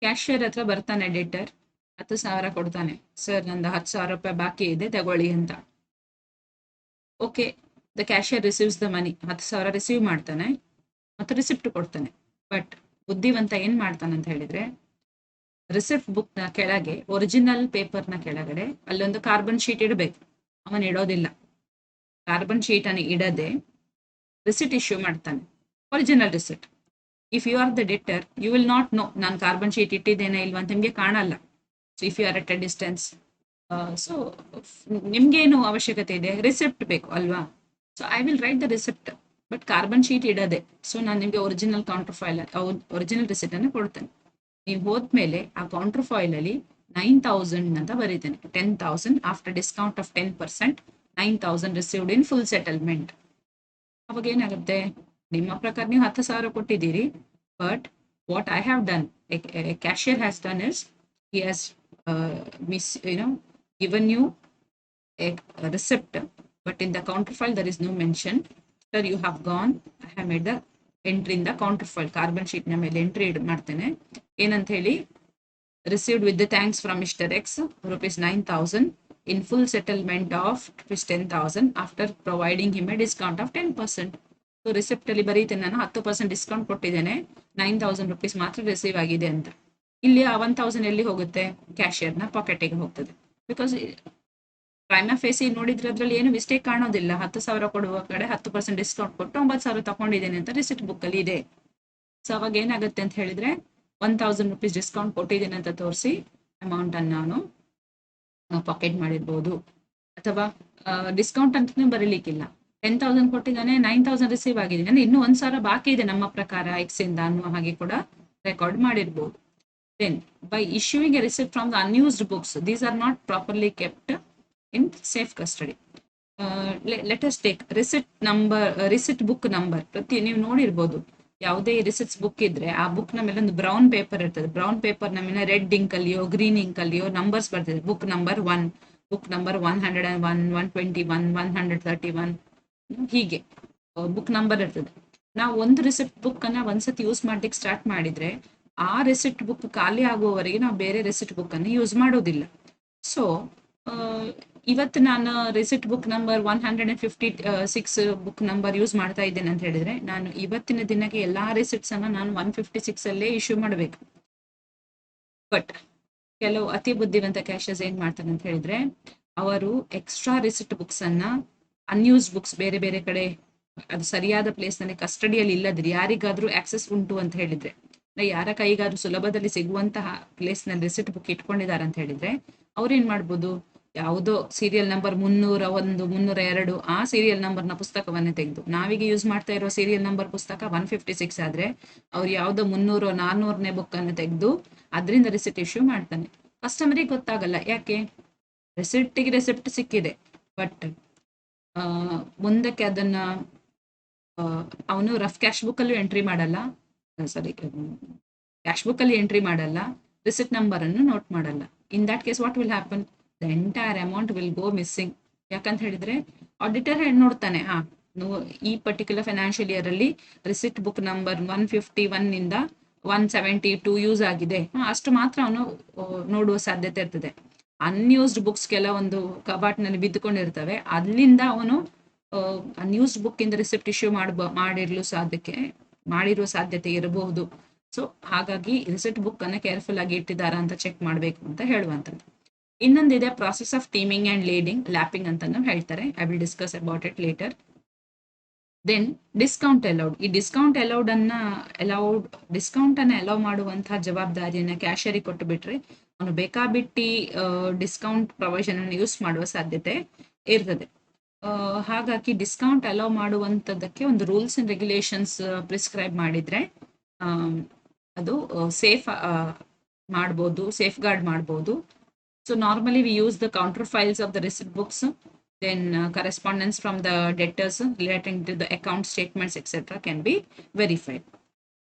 ಕ್ಯಾಶಿಯರ್ ಹತ್ರ ಬರ್ತಾನೆ ಡೆಟರ್, 10,000 ಕೊಡ್ತಾನೆ, ಸರ್ ನಂದು 10,000 ರೂಪಾಯಿ ಬಾಕಿ ಇದೆ ತಗೊಳ್ಳಿ ಅಂತ. Okay, the cashier receives the money, 10,000 receive ಮಾಡ್ತಾನೆ ಮತ್ತು ರಿಸಿಪ್ಟ್ ಕೊಡ್ತಾನೆ. ಬಟ್ ಬುದ್ಧಿವಂತ ಏನ್ ಮಾಡ್ತಾನೆ ಅಂತ ಹೇಳಿದ್ರೆ, ರಿಸಿಪ್ಟ್ ಬುಕ್ ನ ಕೆಳಗೆ, ಒರಿಜಿನಲ್ ಪೇಪರ್ ನ ಕೆಳಗಡೆ ಅಲ್ಲೊಂದು ಕಾರ್ಬನ್ ಶೀಟ್ ಇಡಬೇಕು. ಅವನ್ ಇಡೋದಿಲ್ಲ. ಕಾರ್ಬನ್ ಶೀಟ್ ಅನ್ನು ಇಡದೆ ರಿಸಿಟ್ ಇಶ್ಯೂ ಮಾಡ್ತಾನೆ, original receipt. If you are the debtor, you will not know ನಾನು ಕಾರ್ಬನ್ ಶೀಟ್ ಇಟ್ಟಿದ್ದೇನೆ ಇಲ್ವಾ ಅಂತ ನಿಮಗೆ ಕಾಣಲ್ಲ. So if you are at a distance, so ನಿಮ್ಗೇನು ಅವಶ್ಯಕತೆ ಇದೆ, ರಿಸಿಪ್ಟ್ ಬೇಕು ಅಲ್ವಾ. So I will write the receipt, but carbon sheet ಇಡದೆ. ಸೊ ನಾನು ನಿಮಗೆ original counter file, original receipt ಅನ್ನು ಕೊಡ್ತೇನೆ. ನೀವು ಹೋದ್ಮೇಲೆ ಆ ಕೌಂಟರ್ ಫೈಲ್ ಅಲ್ಲಿ 9,000 ಅಂತ ಬರೀತೇನೆ. 10,000 after discount of 10%, 9,000 received in full settlement. ಅವಾಗ ಏನಾಗುತ್ತೆ, ನಿಮ್ಮ ಪ್ರಕಾರ ನೀವು 10,000 ಕೊಟ್ಟಿದ್ದೀರಿ, but what I have done, cashier has done is he has given you a receipt, but in the counter file there is no mention. Sir, you have gone, I have made the entry in the counter file, carbon sheet na mele entry ಮಾಡ್ತೇನೆ, ಏನಂತ ಹೇಳಿ, received with the thanks from Mr. X, rupees 9,000 in full settlement of rupees 10,000 after providing him a discount of 10%. So receipt ಅಲ್ಲಿ ಬರೀತೇನೆ, ನಾನು 10% discount ಕೊಟ್ಟಿದ್ದೇನೆ, 9,000 rupees ಮಾತ್ರ receive ಆಗಿದೆ ಅಂತ. ಇಲ್ಲಿ ಆ 1,000 ಎಲ್ಲಿ ಹೋಗುತ್ತೆ, ಕ್ಯಾಶಿಯರ್ನ ಪಾಕೆಟಿಗೆ ಹೋಗ್ತದೆ. ಬಿಕಾಸ್ ಪ್ರೈಮಾ ಫೇಸಿ ನೋಡಿದ್ರೆ ಅದ್ರಲ್ಲಿ ಏನು ಮಿಸ್ಟೇಕ್ ಕಾಣೋದಿಲ್ಲ. 10,000 ಕೊಡುವ ಕಡೆ 10% ಡಿಸ್ಕೌಂಟ್ ಕೊಟ್ಟು 9,000 ತಗೊಂಡಿದ್ದೇನೆ ಅಂತ ರಿಸಿಪ್ಟ್ ಬುಕ್ ಅಲ್ಲಿ ಇದೆ. ಸೊ ಅವಾಗ ಏನಾಗುತ್ತೆ ಅಂತ ಹೇಳಿದ್ರೆ, 1,000 ರುಪೀಸ್ ಡಿಸ್ಕೌಂಟ್ ಕೊಟ್ಟಿದ್ದೇನೆ ಅಂತ ತೋರಿಸಿ ಅಮೌಂಟ್ ಅನ್ನು ನಾನು ಪಾಕೆಟ್ ಮಾಡಿರ್ಬೋದು. ಅಥವಾ ಡಿಸ್ಕೌಂಟ್ ಅಂತಾನೆ ಬರೀಲಿಕ್ಕಿಲ್ಲ, 10,000 ಕೊಟ್ಟಿದ್ದಾನೆ, 9,000 ರಿಸೀವ್ ಆಗಿದೆ, ಅಂದ್ರೆ ಇನ್ನೂ 1,000 ಬಾಕಿ ಇದೆ ನಮ್ಮ ಪ್ರಕಾರ ಎಕ್ಸ್ ಇಂದ ಅನ್ನುವ ಹಾಗೆ ಕೂಡ ರೆಕಾರ್ಡ್ ಮಾಡಿರ್ಬೋದು. Then by issuing a receipt from the unused books, these are not properly kept in safe custody. Let us take receipt number, receipt book number. ಪ್ರತಿ ನೀವು ನೋಡಿರ್ಬೋದು, ಯಾವುದೇ ರಿಸಿಟ್ಸ್ ಬುಕ್ ಇದ್ರೆ ಆ ಬುಕ್ ನ ಮೇಲೆ ಒಂದು ಬ್ರೌನ್ ಪೇಪರ್ ಇರ್ತದೆ. ಬ್ರೌನ್ ಪೇಪರ್ ನ ಮೇಲೆ ರೆಡ್ ಇಂಕ್ ಅಲ್ಲಿಯೋ ಗ್ರೀನ್ ಇಂಕ್ ಅಲ್ಲಿಯೋ ನಂಬರ್ಸ್ ಬರ್ತದೆ. ಬುಕ್ ನಂಬರ್ 1, ಬುಕ್ ನಂಬರ್ 101, 121, 131, ಹೀಗೆ ಬುಕ್ ನಂಬರ್ ಇರ್ತದೆ. ನಾವು ಒಂದು ರಿಸಿಪ್ಟ್ ಬುಕ್ ಅನ್ನ ಒಂದ್ಸತಿ ಯೂಸ್ ಮಾಡ್ಲಿಕ್ಕೆ ಸ್ಟಾರ್ಟ್ ಮಾಡಿದ್ರೆ, ಆ ರೆಸಿಪ್ಟ್ ಬುಕ್ ಖಾಲಿ ಆಗುವವರೆಗೆ ನಾವು ಬೇರೆ ರೆಸಿಪ್ಟ್ ಬುಕ್ ಅನ್ನು ಯೂಸ್ ಮಾಡೋದಿಲ್ಲ. ಸೊ ಇವತ್ತು ನಾನು receipt book number 156 book number use ಮಾಡ್ತಾ ಇದ್ದೇನೆ ಅಂತ ಹೇಳಿದ್ರೆ, ನಾನು ಇವತ್ತಿನ ದಿನಕ್ಕೆ ಎಲ್ಲಾ ರೆಸಿಪ್ಟ್ಸ್ ಅನ್ನ ನಾನು 156 ಅಲ್ಲೇ ಇಶ್ಯೂ ಮಾಡಬೇಕು. ಬಟ್ ಕೆಲವು ಅತಿ ಬುದ್ಧಿವಂತ ಕ್ಯಾಶರ್ಸ್ ಏನ್ ಮಾಡ್ತಾರೆ ಅಂತ ಹೇಳಿದ್ರೆ, ಅವರು ಎಕ್ಸ್ಟ್ರಾ ರೆಸಿಪ್ಟ್ ಬುಕ್ಸ್ ಅನ್ನ, ಅನ್ಯೂಸ್ ಬುಕ್ಸ್ ಬೇರೆ ಬೇರೆ ಕಡೆ ಅದು ಸರಿಯಾದ ಪ್ಲೇಸ್ ನಲ್ಲಿ ಕಸ್ಟಡಿಯಲ್ಲಿ ಇಲ್ಲದ್ರೆ, ಯಾರಿಗಾದ್ರೂ ಆಕ್ಸೆಸ್ ಉಂಟು ಅಂತ ಹೇಳಿದ್ರೆ, ಯಾರ ಕೈಗಾದ್ರೂ ಸುಲಭದಲ್ಲಿ ಸಿಗುವಂತಹ ಪ್ಲೇಸ್ ನಲ್ಲಿ ರಿಸಿಪ್ಟ್ ಬುಕ್ ಇಟ್ಕೊಂಡಿದ್ದಾರೆ ಅಂತ ಹೇಳಿದ್ರೆ, ಅವ್ರೇನ್ ಮಾಡ್ಬೋದು, ಯಾವುದೋ ಸೀರಿಯಲ್ ನಂಬರ್ 301, 302 ಆ ಸೀರಿಯಲ್ ನಂಬರ್ನ ಪುಸ್ತಕವನ್ನೇ ತೆಗೆದು, ನಾವೀಗ ಯೂಸ್ ಮಾಡ್ತಾ ಇರೋ ಸೀರಿಯಲ್ ನಂಬರ್ ಪುಸ್ತಕ 156 ಆದ್ರೆ, ಅವ್ರು ಯಾವುದೋ 300, 400ನೇ ಬುಕ್ ಅನ್ನು ತೆಗೆದು ಅದರಿಂದ ರಿಸಿಪ್ಟ್ ಇಶ್ಯೂ ಮಾಡ್ತಾನೆ. ಕಸ್ಟಮರಿಗೆ ಗೊತ್ತಾಗಲ್ಲ, ಯಾಕೆ, ರೆಸಿಪ್ಟಿಗೆ ರೆಸಿಪ್ಟ್ ಸಿಕ್ಕಿದೆ, ಬಟ್ ಮುಂದಕ್ಕೆ ಅದನ್ನ ಅವನು ರಫ್ ಕ್ಯಾಶ್ ಬುಕ್ ಅಲ್ಲೂ ಎಂಟ್ರಿ ಮಾಡಲ್ಲ, ಸಾರಿ ಕ್ಯಾಶ್ ಬುಕ್ ಅಲ್ಲಿ ಎಂಟ್ರಿ ಮಾಡಲ್ಲ, ರಿಸಿಟ್ ನಂಬರ್ ಅನ್ನು ನೋಟ್ ಮಾಡಲ್ಲ. ಇನ್ that case what will happen, the entire amount will go missing. ಯಾಕಂತ ಹೇಳಿದ್ರೆ ಆಡಿಟರ್ ನೋಡ್ತಾನೆ, ಈ ಪರ್ಟಿಕ್ಯುಲರ್ ಫೈನಾನ್ಷಿಯಲ್ ಇಯರ್ ಅಲ್ಲಿ ರಿಸಿಟ್ ಬುಕ್ ನಂಬರ್ 151 ಇಂದ 172 ಯೂಸ್ ಆಗಿದೆ, ಅಷ್ಟು ಮಾತ್ರ ಅವನು ನೋಡುವ ಸಾಧ್ಯತೆ ಇರ್ತದೆ. ಅನ್ಯೂಸ್ಡ್ ಬುಕ್ಸ್ ಕೆಲವೊಂದು ಕಬಾಟ್ನಲ್ಲಿ ಬಿದ್ದುಕೊಂಡಿರ್ತವೆ, ಅಲ್ಲಿಂದ ಅವನು ಅನ್ಯೂಸ್ಡ್ ಬುಕ್ ಇಂದ ರಿಸಿಪ್ಟ್ ಇಶ್ಯೂ ಮಾಡಿರುವ ಸಾಧ್ಯತೆ ಇರಬಹುದು. ಸೊ ಹಾಗಾಗಿ ರಿಸಿಟ್ ಬುಕ್ ಅನ್ನ ಕೇರ್ಫುಲ್ ಆಗಿ ಇಟ್ಟಿದ್ದಾರಾ ಅಂತ ಚೆಕ್ ಮಾಡಬೇಕು ಅಂತ ಹೇಳುವಂಥದ್ದು. ಇನ್ನೊಂದಿದೆ process of teeming and lapping ಅಂತ ಹೇಳ್ತಾರೆ. I will discuss about it later. Then discount allowed. ಈ ಡಿಸ್ಕೌಂಟ್ ಅನ್ನ ಅಲೌ ಮಾಡುವಂತಹ ಜವಾಬ್ದಾರಿಯನ್ನ ಕ್ಯಾಶಿಯರಿಗೆ ಕೊಟ್ಟು ಬಿಟ್ರೆ, ಅವನು ಬೇಕಾಬಿಟ್ಟಿ ಡಿಸ್ಕೌಂಟ್ ಪ್ರೊವಿಷನ್ ಅನ್ನು ಯೂಸ್ ಮಾಡುವ ಸಾಧ್ಯತೆ ಇರ್ತದೆ. ಹಾಗಾಗಿ ಡಿಸ್ಕೌಂಟ್ ಅಲೋ ಮಾಡುವಂಥದ್ದಕ್ಕೆ ಒಂದು ರೂಲ್ಸ್ ಅಂಡ್ ರೆಗ್ಯುಲೇಷನ್ಸ್ ಪ್ರಿಸ್ಕ್ರೈಬ್ ಮಾಡಿದರೆ ಅದು ಸೇಫ್ ಮಾಡ್ಬೋದು, ಸೇಫ್ ಗಾರ್ಡ್ ಮಾಡ್ಬೋದು. So normally we use the counter files of the receipt books, then correspondence from the debtors relating to the account statements etc. can be verified.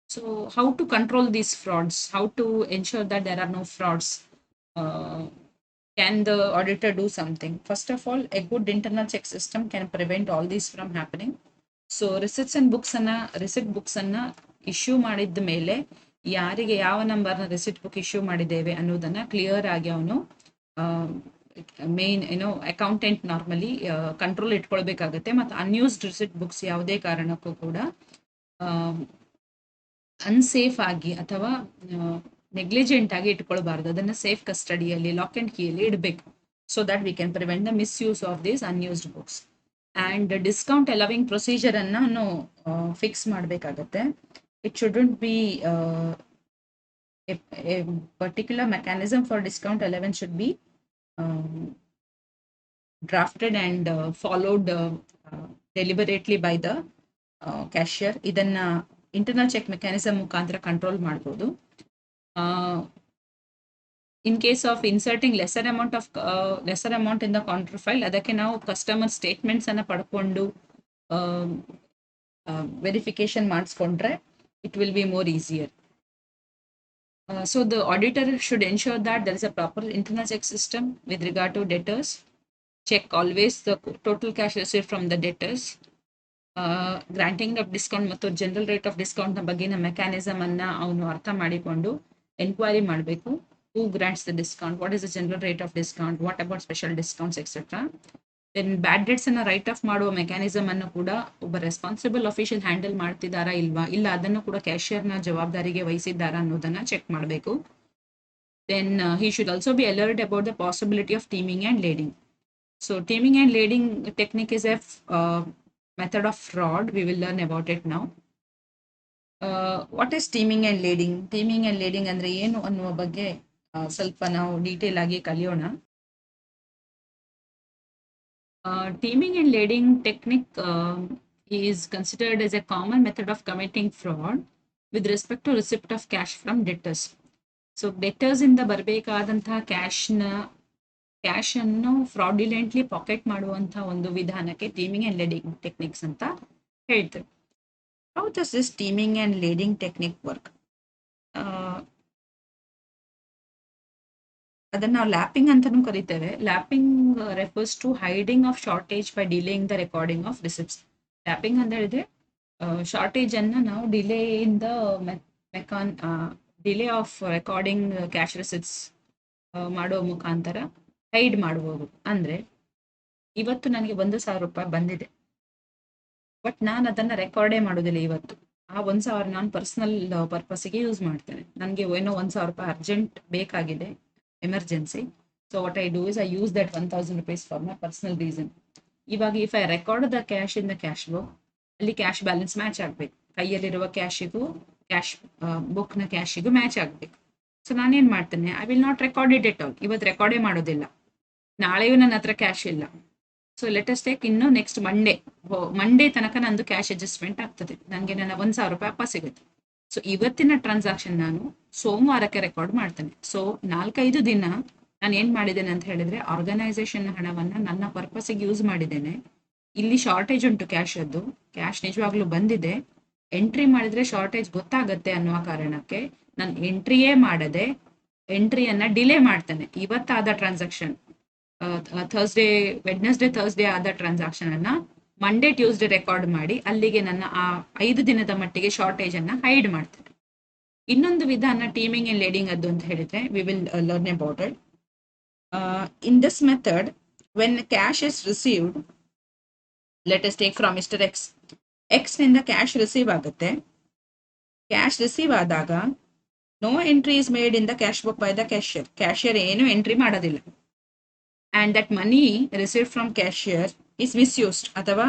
So how to control these frauds? How to ensure that there are no frauds? Can the auditor do something? First of all, a good internal check system can prevent all these from happening. So receipts and books receipt books anna issue ಮಾಡಿದ ಮೇಲೆ ಯಾರಿಗೆ ಯಾವ ನಂಬರ್ನ receipt book issue ಮಾಡಿದ್ದೇವೆ ಅನ್ನೋದನ್ನ clear ಆಗಿ ಅವನು main accountant normally control ಇಟ್ಕೊಳ್ಬೇಕಾಗತ್ತೆ. ಮತ್ತು ಅನ್ಯೂಸ್ಡ್ ರಿಸಿಟ್ ಬುಕ್ಸ್ ಯಾವುದೇ ಕಾರಣಕ್ಕೂ ಕೂಡ ಅನ್ಸೇಫ್ ಆಗಿ ಅಥವಾ ನೆಗ್ಲಿಜೆಂಟ್ ಆಗಿ ಇಟ್ಕೊಳ್ಬಾರ್ದು. ಅದನ್ನ ಸೇಫ್ ಕಸ್ಟಡಿಯಲ್ಲಿ ಲಾಕ್ ಅಂಡ್ ಕೀಯಲ್ಲಿ ಇಡಬೇಕು. So that we can prevent the misuse of these unused books. And discount allowing procedure ಅನ್ನು ಫಿಕ್ಸ್ ಮಾಡಬೇಕಾಗತ್ತೆ. It shouldn't be a particular mechanism for discount allowance should be drafted and followed deliberately by the cashier. ಇದನ್ನ internal check mechanism ಮುಖಾಂತರ control ಮಾಡ್ಬೋದು. In case of inserting lesser amount in the counter file, ಅದಕ್ಕೆ ನಾವು customer statements ಅನ್ನ ಪಡ್ಕೊಂಡು verification ಮಾಡಿಸ್ಕೊಂಡ್ರೆ it will be more easier. So the auditor should ensure that there is a proper internal check system with regard to debtors. Check always the total cash received from the debtors. Granting of discount ಮತ್ತು general rate of discount ನ ಬಗ್ಗೆನ mechanism ಅನ್ನ ಅವನು ಅರ್ಥ ಮಾಡಿಕೊಂಡು enquiry ಮಾಡಬೇಕು. Who grants the discount, what is the general rate of discount, what about special discounts etcetera. Then bad debts ಅನ್ನ write off ಮಾಡುವ ಮೆಕ್ಯಾನಿಸಮ್ ಅನ್ನು ಕೂಡ ಒಬ್ಬ ರೆಸ್ಪಾನ್ಸಿಬಲ್ ಅಫಿಷಿಯಲ್ ಹ್ಯಾಂಡಲ್ ಮಾಡ್ತಿದ್ದಾರಾ ಇಲ್ಲ ಅದನ್ನು ಕೂಡ ಕ್ಯಾಶಿಯರ್ನ ಜವಾಬ್ದಾರಿಗೆ ವಹಿಸಿದ್ದಾರಾ ಅನ್ನೋದನ್ನ ಚೆಕ್ ಮಾಡಬೇಕು. Then he should also be alert about the possibility of teeming and lading. So teeming and lading technique is a method of fraud. We will learn about it now. What is teeming and lading? ಟೀಮಿಂಗ್ and ಲೇಡಿಂಗ್ ಅಂದರೆ ಏನು ಅನ್ನುವ ಬಗ್ಗೆ ಸ್ವಲ್ಪ ನಾವು detail ಆಗಿ ಕಲಿಯೋಣ. Teaming and lading technique is considered as a common method of committing fraud with respect to receipt of cash from debtors. So debtors ಇಂದ ಬರಬೇಕಾದಂತಹ ಕ್ಯಾಶ್ ಅನ್ನು ಫ್ರಾಡ್ಯುಲೆಂಟ್ಲಿ ಪಾಕೆಟ್ ಮಾಡುವಂತಹ ಒಂದು ವಿಧಾನಕ್ಕೆ ಟೀಮಿಂಗ್ ಅಂಡ್ ಲೇಡಿಂಗ್ ಟೆಕ್ನಿಕ್ಸ್ ಅಂತ ಹೇಳ್ತೇವೆ. How does this teeming and lading technique work? ಅದನ್ನ ನಾವು lapping ಅಂತಾನೂ ಕರಿತೇವೆ. Lapping refers to hiding of shortage by delaying the recording of receipts. Lapping ಅಂತ ಹೇಳಿದ್ರೆ ಶಾರ್ಟೇಜ್ ಅನ್ನ ನಾವು ಡಿಲೇಯಿಂದ delay of recording cash receipts ಮಾಡುವ ಮುಖಾಂತರ ಹೈಡ್ ಮಾಡುವುದು. ಅಂದ್ರೆ ಇವತ್ತು ನನಗೆ 1,000 ರೂಪಾಯಿ ಬಂದಿದೆ, ಬಟ್ ನಾನು ಅದನ್ನ ರೆಕಾರ್ಡೇ ಮಾಡೋದಿಲ್ಲ. ಇವತ್ತು ಆ 1,000 ನಾನು ಪರ್ಸನಲ್ ಪರ್ಪಸ್ಗೆ ಯೂಸ್ ಮಾಡ್ತೇನೆ. ನನಗೆ ಏನೋ 1,000 ರೂಪಾಯಿ ಅರ್ಜೆಂಟ್ ಬೇಕಾಗಿದೆ, emergency. So what I do is I use that 1,000 rupees for my personal reason. ಇವಾಗ if I record the cash in the cash book, ಅಲ್ಲಿ ಕ್ಯಾಶ್ ಬ್ಯಾಲೆನ್ಸ್ ಮ್ಯಾಚ್ ಆಗ್ಬೇಕು, ಕೈಯಲ್ಲಿರುವ ಕ್ಯಾಶಿಗೂ ಕ್ಯಾಶ್ ಬುಕ್ ನ ಕ್ಯಾಶಿಗೂ ಮ್ಯಾಚ್ ಆಗ್ಬೇಕು. ಸೊ ನಾನೇನ್ ಮಾಡ್ತೇನೆ, I will not record it at all. ಇವತ್ತು ರೆಕಾರ್ಡೇ ಮಾಡೋದಿಲ್ಲ, ನಾಳೆಯೂ ನನ್ನ ಹತ್ರ ಕ್ಯಾಶ್ ಇಲ್ಲ. ಸೊ ಲೆಟ್ ಅಸ್ ಟೇಕ್ ಇನ್ನು ನೆಕ್ಸ್ಟ್ ಮಂಡೇ ತನಕ ನಂದು ಕ್ಯಾಶ್ ಅಡ್ಜಸ್ಟ್ಮೆಂಟ್ ಆಗ್ತದೆ, ನನಗೆ ನನ್ನ 1,000 ರೂಪಾಯಿ ಅಪ್ಪ ಸಿಗುತ್ತೆ. ಸೊ ಇವತ್ತಿನ ಟ್ರಾನ್ಸಾಕ್ಷನ್ ನಾನು ಸೋಮವಾರಕ್ಕೆ ರೆಕಾರ್ಡ್ ಮಾಡ್ತೇನೆ. ಸೊ 4-5 ದಿನ ನಾನು ಏನ್ ಮಾಡಿದ್ದೇನೆ ಅಂತ ಹೇಳಿದ್ರೆ, ಆರ್ಗನೈಸೇಷನ್ ಹಣವನ್ನ ನನ್ನ ಪರ್ಪಸ್ಗೆ ಯೂಸ್ ಮಾಡಿದ್ದೇನೆ. ಇಲ್ಲಿ ಶಾರ್ಟೇಜ್ ಉಂಟು ಕ್ಯಾಶ್ ಅದ್ದು, ಕ್ಯಾಶ್ ನಿಜವಾಗ್ಲೂ ಬಂದಿದೆ, ಎಂಟ್ರಿ ಮಾಡಿದ್ರೆ ಶಾರ್ಟೇಜ್ ಗೊತ್ತಾಗತ್ತೆ ಅನ್ನುವ ಕಾರಣಕ್ಕೆ ನಾನು ಎಂಟ್ರಿಯೇ ಮಾಡದೆ ಎಂಟ್ರಿಯನ್ನ ಡಿಲೇ ಮಾಡ್ತೇನೆ. ಇವತ್ತಾದ ಟ್ರಾನ್ಸಾಕ್ಷನ್ ವೆಡ್ನೆಸ್ಡೇ ಥರ್ಸ್ಡೇ ಆದ ಟ್ರಾನ್ಸಾಕ್ಷನ್ ಅನ್ನ ಮಂಡೇ ಟ್ಯೂಸ್ಡೇ ರೆಕಾರ್ಡ್ ಮಾಡಿ ಅಲ್ಲಿಗೆ ನನ್ನ ಆ 5 ದಿನದ ಮಟ್ಟಿಗೆ ಶಾರ್ಟೇಜ್ ಅನ್ನ ಹೈಡ್ ಮಾಡ್ತೇನೆ. ಇನ್ನೊಂದು ವಿಧಾನ ಟೀಮಿಂಗ್ ಅಂಡ್ ಲೇಡಿಂಗ್ ಅದ್ದು ಅಂತ ಹೇಳಿದ್ರೆ, we will learn about it. In this method, when cash is received, let us take from mister X ನಿಂದ ಕ್ಯಾಶ್ ರಿಸೀವ್ ಆಗುತ್ತೆ. ಕ್ಯಾಶ್ ರಿಸೀವ್ ಆದಾಗ no entry is made in the cash book by the cashier. Cashier ಏನು entry ಮಾಡೋದಿಲ್ಲ. And that money received from cashier is misused, ಅಥವಾ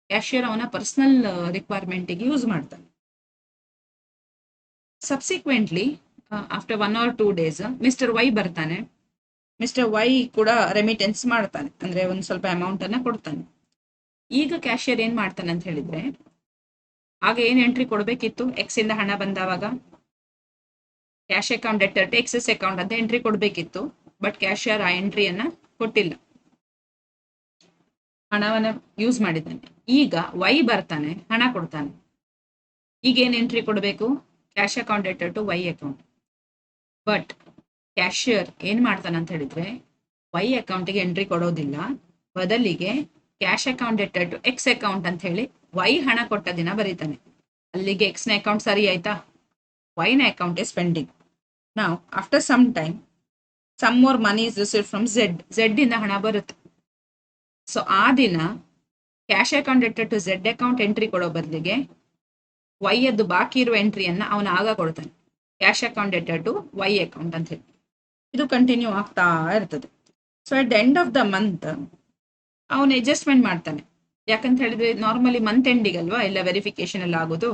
cashier ಅವನ personal ರಿಕ್ವೈರ್ಮೆಂಟಿಗೆ use ಮಾಡ್ತಾನೆ. Subsequently after 1 or 2 days mister Y ಬರ್ತಾನೆ. Mister Y ಕೂಡ remittance ಮಾಡ್ತಾನೆ, ಅಂದ್ರೆ ಒಂದು ಸ್ವಲ್ಪ ಅಮೌಂಟ್ ಅನ್ನ ಕೊಡ್ತಾನೆ. ಈಗ ಕ್ಯಾಶಿಯರ್ ಏನ್ ಮಾಡ್ತಾನೆ ಅಂತ ಹೇಳಿದ್ರೆ, ಆಗ ಏನ್ ಎಂಟ್ರಿ ಕೊಡ್ಬೇಕಿತ್ತು, ಎಕ್ಸ್ ಇಂದ ಹಣ ಬಂದವಾಗ cash account debtor to X's account ಅಂತ ಎಂಟ್ರಿ ಕೊಡ್ಬೇಕಿತ್ತು. ಬಟ್ ಕ್ಯಾಶಿಯರ್ ಆ ಎಂಟ್ರಿಯನ್ನ ಕೊಟ್ಟಿಲ್ಲ, ಹಣವನ್ನ ಯೂಸ್ ಮಾಡಿದ್ದಾನೆ. ಈಗ ವೈ ಬರ್ತಾನೆ, ಹಣ ಕೊಡ್ತಾನೆ. ಈಗ ಏನ್ ಎಂಟ್ರಿ ಕೊಡಬೇಕು, cash account debtor to Y account. But cashier ಏನ್ ಮಾಡ್ತಾನೆ ಅಂತ ಹೇಳಿದ್ರೆ, ವೈ ಅಕೌಂಟ್ಗೆ ಎಂಟ್ರಿ ಕೊಡೋದಿಲ್ಲ, ಬದಲಿಗೆ cash account debtor to X account ಅಂತ ಹೇಳಿ ವೈ ಹಣ ಕೊಟ್ಟ ದಿನ ಬರೀತಾನೆ. ಅಲ್ಲಿಗೆ ಎಕ್ಸ್ ನ ಅಕೌಂಟ್ ಸರಿ ಆಯ್ತಾ, ವೈ ನ ಅಕೌಂಟ್ ಇಸ್ ಪೆಂಡಿಂಗ್. ನಾವು after some time some more money is received from Z ಇಂದ ಹಣ ಬರುತ್ತೆ. ಸೊ ಆ ದಿನ cash account debtor to Z account entry ಕೊಡೋ ಬದಲಿಗೆ ವೈ ಅದ್ದು ಬಾಕಿ ಇರುವ ಎಂಟ್ರಿಯನ್ನ ಅವನು ಆಗ ಕೊಡ್ತಾನೆ, cash account debtor to Y account ಅಂತ ಹೇಳಿ. ಇದು ಕಂಟಿನ್ಯೂ ಆಗ್ತಾ ಇರ್ತದೆ. So at the end of the month ಅವನು ಅಡ್ಜಸ್ಟ್ಮೆಂಟ್ ಮಾಡ್ತಾನೆ. ಯಾಕಂತ ಹೇಳಿದ್ರೆ ನಾರ್ಮಲಿ ಮಂತ್ ಎಂಡಿಗಲ್ವಾ ಎಲ್ಲ ವೆರಿಫಿಕೇಶನ್ ಎಲ್ಲ ಆಗೋದು.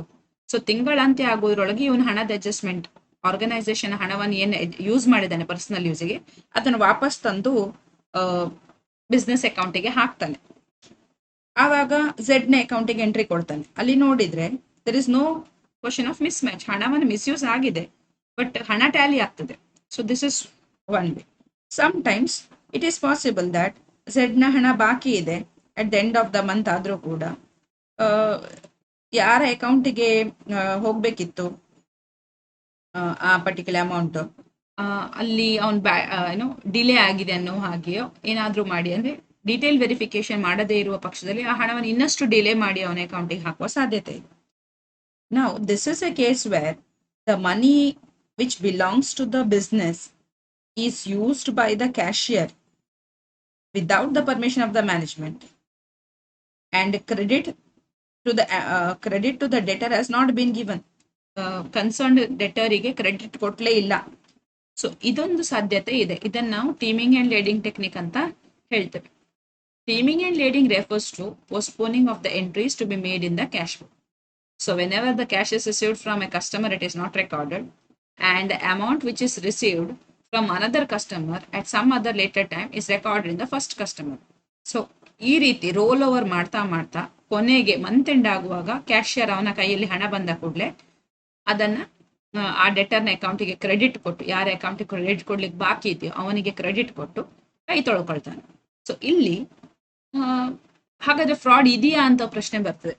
ಸೊ ತಿಂಗಳಂತ್ಯ ಆಗೋದ್ರೊಳಗೆ ಇವನು ಹಣದ ಅಡ್ಜಸ್ಟ್ಮೆಂಟ್, ಆರ್ಗನೈಸೇಷನ್ ಹಣವನ್ನು ಏನು ಯೂಸ್ ಮಾಡಿದ್ದಾನೆ ಪರ್ಸನಲ್ ಯೂಸಿಗೆ ಅದನ್ನು ವಾಪಸ್ ತಂದು ಬಿಸ್ನೆಸ್ ಅಕೌಂಟಿಗೆ ಹಾಕ್ತಾನೆ. ಆವಾಗ ಝೆಡ್ ನ ಅಕೌಂಟಿಗೆ ಎಂಟ್ರಿ ಕೊಡ್ತಾನೆ. ಅಲ್ಲಿ ನೋಡಿದ್ರೆ there is no question of mismatch, ಹಣವನ್ನು ಮಿಸ್ಯೂಸ್ ಆಗಿದೆ ಬಟ್ ಹಣ ಟ್ಯಾಲಿ ಆಗ್ತದೆ. So this is one way. Sometimes it is possible that Z ನ ಹಣ ಬಾಕಿ ಇದೆ at the end of the month ಆದ್ರೂ ಕೂಡ ಯಾರ ಅಕೌಂಟಿಗೆ ಹೋಗ್ಬೇಕಿತ್ತು ಆ ಪರ್ಟಿಕ್ಯುಲರ್ ಅಮೌಂಟ್, ಅಲ್ಲಿ ಅವನ್ ಏನೋ ಡಿಲೇ ಆಗಿದೆ ಅನ್ನೋ ಹಾಗೆಯೋ ಏನಾದ್ರೂ ಮಾಡಿ, ಅಂದ್ರೆ ಡೀಟೇಲ್ ವೆರಿಫಿಕೇಶನ್ ಮಾಡದೇ ಇರುವ ಪಕ್ಷದಲ್ಲಿ ಆ ಹಣವನ್ನು ಇನ್ನಷ್ಟು ಡಿಲೇ ಮಾಡಿ ಅವನ ಅಕೌಂಟಿಗೆ ಹಾಕುವ ಸಾಧ್ಯತೆ ಇದೆ. Now, this is a case where the money which belongs to the business is used by the cashier without the permission of the management, and credit to the debtor has not been given. Concerned debtor ಗೆ credit ಕೊಟ್ಲೇ ಇಲ್ಲ. So ಇದೊಂದು ಸಾಧ್ಯತೆ ಇದೆ. ಇದನ್ನ ನಾವು teaming and lading technique ಅಂತ ಹೇಳ್ತೇವೆ. Teeming and lading refers to postponing of the entries to be made in the cash book. So whenever the cash is received from a customer, it is not recorded, and the amount which is received from another customer at some other later time is recorded in the first customer. So ಈ ರೀತಿ roll over ಮಾಡ್ತಾ ಮಾಡ್ತಾ ಕೊನೆಗೆ month end ಆಗುವಾಗ cashier ಅವನ ಕೈಯಲ್ಲಿ ಹಣ ಬಂದ ಕೂಡಲೇ ಅದನ್ನ ಆ ಡೆಟರ್ನ ಅಕೌಂಟಿಗೆ ಕ್ರೆಡಿಟ್ ಕೊಟ್ಟು, ಯಾರ ಅಕೌಂಟಿಗೆ ಕ್ರೆಡಿಟ್ ಕೊಡ್ಲಿಕ್ಕೆ ಬಾಕಿ ಇದೆಯೋ ಅವನಿಗೆ ಕ್ರೆಡಿಟ್ ಕೊಟ್ಟು ಕೈ ತೊಳ್ಕೊಳ್ತಾನೆ. ಸೊ ಇಲ್ಲಿ ಹಾಗಾದ್ರೆ ಫ್ರಾಡ್ ಇದೆಯಾ ಅಂತ ಪ್ರಶ್ನೆ ಬರ್ತದೆ.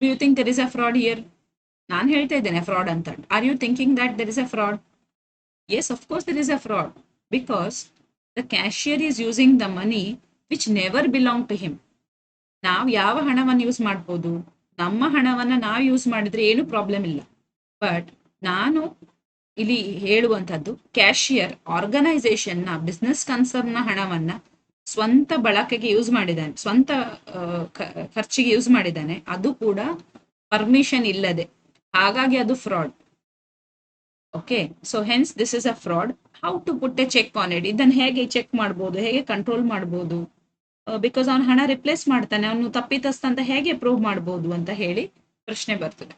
Do you think there is a fraud here? ನಾನು ಹೇಳ್ತಾ ಇದ್ದೇನೆ ಫ್ರಾಡ್ ಅಂತ. Are you thinking that there is a fraud? Yes, of course there is a fraud, because the cashier is using the money which never belonged to him. ನಾವು ಯಾವ ಹಣವನ್ನು use ಮಾಡ್ಬೋದು, ನಮ್ಮ ಹಣವನ್ನ ನಾವು ಯೂಸ್ ಮಾಡಿದ್ರೆ ಏನು ಪ್ರಾಬ್ಲಮ್ ಇಲ್ಲ. ಬಟ್ ನಾನು ಇಲ್ಲಿ ಹೇಳುವಂಥದ್ದು, ಕ್ಯಾಶಿಯರ್ ಆರ್ಗನೈಸೇಷನ್ ನ ಬಿಸ್ನೆಸ್ ಕನ್ಸರ್ನ್ ನ ಹಣವನ್ನ ಸ್ವಂತ ಬಳಕೆಗೆ ಯೂಸ್ ಮಾಡಿದ್ದಾನೆ, ಸ್ವಂತ ಖರ್ಚಿಗೆ ಯೂಸ್ ಮಾಡಿದ್ದಾನೆ, ಅದು ಕೂಡ ಪರ್ಮಿಷನ್ ಇಲ್ಲದೆ. ಹಾಗಾಗಿ ಅದು fraud. Okay, so hence this is a fraud. How to put a check on it? ಇದನ್ನು ಹೇಗೆ ಚೆಕ್ ಮಾಡ್ಬೋದು, ಹೇಗೆ ಕಂಟ್ರೋಲ್ ಮಾಡ್ಬೋದು? ಬಿಕಾಸ್ ಅವನು ಹಣ ರಿಪ್ಲೇಸ್ ಮಾಡ್ತಾನೆ, ಅವನು ತಪ್ಪಿತಸ್ಥ ಅಂತ ಹೇಗೆ ಪ್ರೂವ್ ಮಾಡ್ಬೋದು ಅಂತ ಹೇಳಿ ಪ್ರಶ್ನೆ ಬರ್ತದೆ.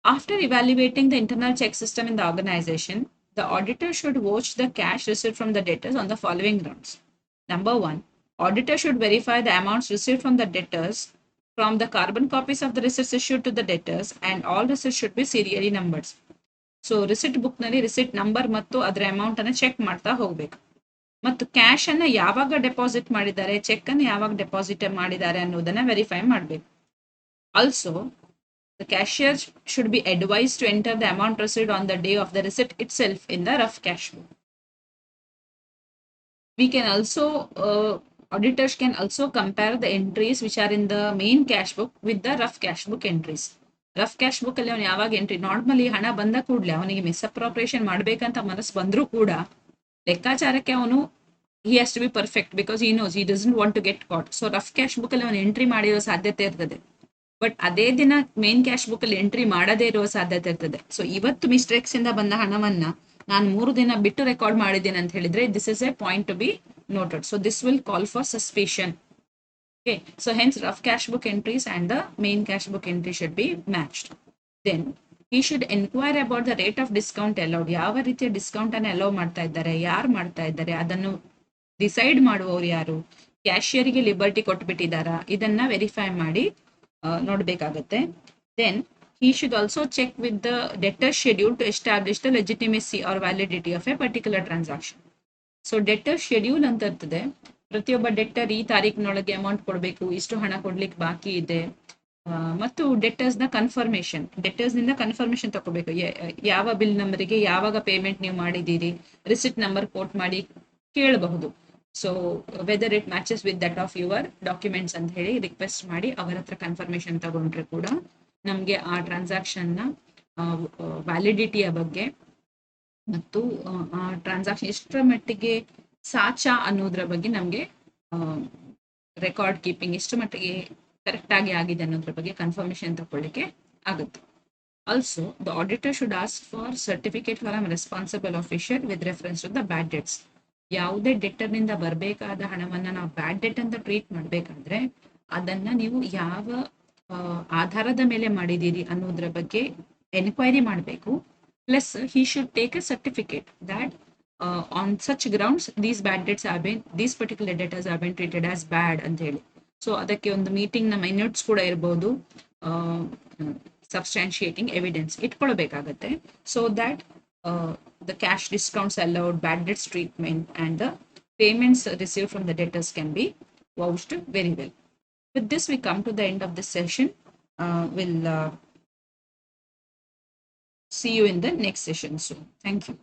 After evaluating the internal check system in the organization, the auditor should watch the cash received from the debtors on the following grounds. Number 1, auditor should verify the amounts received from the debtors from the carbon copies of the receipts issued to the debtors, and all receipts should be serially numbered. So receipt book ನಲ್ಲಿ receipt number ಮತ್ತು ಅದರ amount ಅನ್ನು check ಮಾಡ್ತಾ ಹೋಗ್ಬೇಕು. ಮತ್ತು cash ಅನ್ನ ಯಾವಾಗ deposit ಮಾಡಿದ್ದಾರೆ, ಚೆಕ್ ಅನ್ನು ಯಾವಾಗ ಡೆಪಾಸಿಟ್ ಮಾಡಿದ್ದಾರೆ ಅನ್ನೋದನ್ನ ವೆರಿಫೈ ಮಾಡಬೇಕು. Also the cashier should be advised to enter the amount received on the day of the receipt itself in the rough cash book. We can also, auditors can also compare the entries which are in the main cash book with the rough cash book entries. Rough cash book ಅಲ್ಲಿ ಅವನು ಯಾವಾಗ entry, normally ಹಣ ಬಂದ ಕೂಡಲೇ ಅವನಿಗೆ misappropriation ಮಾಡ್ಬೇಕಂತ ಮನಸ್ಸು ಬಂದ್ರೂ ಕೂಡ ಲೆಕ್ಕಾಚಾರಕ್ಕೆ ಅವನು he has to be perfect, because he knows he doesn't want to get caught. So rough cash book ಅಲ್ಲಿ ಅವನು ಎಂಟ್ರಿ ಮಾಡಿರೋ ಸಾಧ್ಯತೆ ಇರ್ತದೆ, ಬಟ್ ಅದೇ ದಿನ ಮೇನ್ ಕ್ಯಾಶ್ ಬುಕ್ ಅಲ್ಲಿ ಎಂಟ್ರಿ ಮಾಡದೇ ಇರುವ ಸಾಧ್ಯತೆ ಇರ್ತದೆ. ಸೊ ಇವತ್ತು ಮಿಸ್ಟೇಕ್ಸ್ ಇಂದ ಬಂದ ಹಣವನ್ನ ನಾನು 3 ದಿನ ಬಿಟ್ಟು ರೆಕಾರ್ಡ್ ಮಾಡಿದ್ದೇನೆ ಅಂತ ಹೇಳಿದ್ರೆ, this is A point to be noted. So this will call for suspicion. Okay, so hence rough cash book entries and the main cash book entry should be matched. Then he should inquire about the rate of discount allowed. ಯಾವ ರೀತಿಯ discount ಅನ್ನು hello ಮಾಡ್ತಾ ಇದ್ದಾರೆ, ಯಾರು ಮಾಡ್ತಾ ಇದ್ದಾರೆ, ಅದನ್ನು decide ಮಾಡುವವರು ಯಾರು, ಕ್ಯಾಶಿಯರಿಗೆ ಲಿಬರ್ಟಿ ಕೊಟ್ಬಿಟ್ಟಿದ್ದಾರಾ, ಇದನ್ನ ವೆರಿಫೈ ಮಾಡಿ ನೋಡ್ಬೇಕಾಗತ್ತೆ. Then he should also check with the debtor schedule to establish the legitimacy or validity of a particular transaction. So deter schedule ಅಂತ ಇರ್ತದೆ. ಪ್ರತಿಯೊಬ್ಬ ಡೆಟರ್ ಈ ತಾರೀಕಿನೊಳಗೆ ಅಮೌಂಟ್ ಕೊಡಬೇಕು, ಇಷ್ಟು ಹಣ ಕೊಡ್ಲಿಕ್ಕೆ ಬಾಕಿ ಇದೆ, ಮತ್ತು ಡೆಟರ್ಸ್ ನ ಕನ್ಫರ್ಮೇಶನ್, ಡೆಟರ್ಸ್ ನಿಂದ ಕನ್ಫರ್ಮೇಶನ್ ತಗೋಬೇಕು. ಯಾವ ಬಿಲ್ ನಂಬರಿಗೆ ಯಾವಾಗ ಪೇಮೆಂಟ್ ನೀವು ಮಾಡಿದ್ದೀರಿ, ರಿಸಿಟ್ ನಂಬರ್ ಕೋಟ್ ಮಾಡಿ ಕೇಳಬಹುದು. So weather it matches with that of your documents ಅಂತ ಹೇಳಿ ರಿಕ್ವೆಸ್ಟ್ ಮಾಡಿ ಅವರ ಹತ್ರ ಕನ್ಫರ್ಮೇಶನ್ ತಗೊಂಡ್ರೆ ಕೂಡ ನಮಗೆ ಆ ಟ್ರಾನ್ಸಾಕ್ಷನ್ ನ ವ್ಯಾಲಿಡಿಟಿಯ ಬಗ್ಗೆ ಮತ್ತು ಆ ಟ್ರಾನ್ಸಾಕ್ಷನ್ ಎಷ್ಟರ ಮಟ್ಟಿಗೆ ಸಾಚಾ ಅನ್ನೋದ್ರ ಬಗ್ಗೆ ನಮಗೆ ರೆಕಾರ್ಡ್ ಕೀಪಿಂಗ್ ಎಷ್ಟು ಮಟ್ಟಿಗೆ ಕರೆಕ್ಟ್ ಆಗಿ ಆಗಿದೆ ಅನ್ನೋದ್ರ ಬಗ್ಗೆ ಕನ್ಫರ್ಮೇಶನ್ ತಗೊಳ್ಳಿಕ್ಕೆ ಆಗುತ್ತೆ. Also the auditor should ask for certificate for responsible officer with reference to the bad debts. ಯಾವುದೇ ಡೆಟರ್ ನಿಂದ ಬರಬೇಕಾದ ಹಣವನ್ನ ನಾವು ಬ್ಯಾಡ್ ಡೆಟ್ ಅಂತ ಟ್ರೀಟ್ ಮಾಡಬೇಕಾದ್ರೆ ಅದನ್ನ ನೀವು ಯಾವ ಆಧಾರದ ಮೇಲೆ ಮಾಡಿದ್ದೀರಿ ಅನ್ನೋದ್ರ ಬಗ್ಗೆ ಎನ್ಕ್ವೈರಿ ಮಾಡಬೇಕು. Plus he should take a certificate that on such grounds these bad debts have been, these particular debtors have been treated as bad ಅಂತ ಹೇಳಿ. ಸೊ ಅದಕ್ಕೆ ಒಂದು ಮೀಟಿಂಗ್ ನ ಮಿನಿಟ್ಸ್ ಕೂಡ ಇರಬಹುದು, ಸಬ್ಸ್ಟಾನ್ಶಿಯೇಟಿಂಗ್ ಎವಿಡೆನ್ಸ್ ಇಟ್ಕೊಳ್ಬೇಕಾಗತ್ತೆ. So that the cash discounts allowed, bad debts treatment and the payments received from the debtors can be vouched very well. With this we come to the end of this session. We'll see you in the next session soon. Thank you.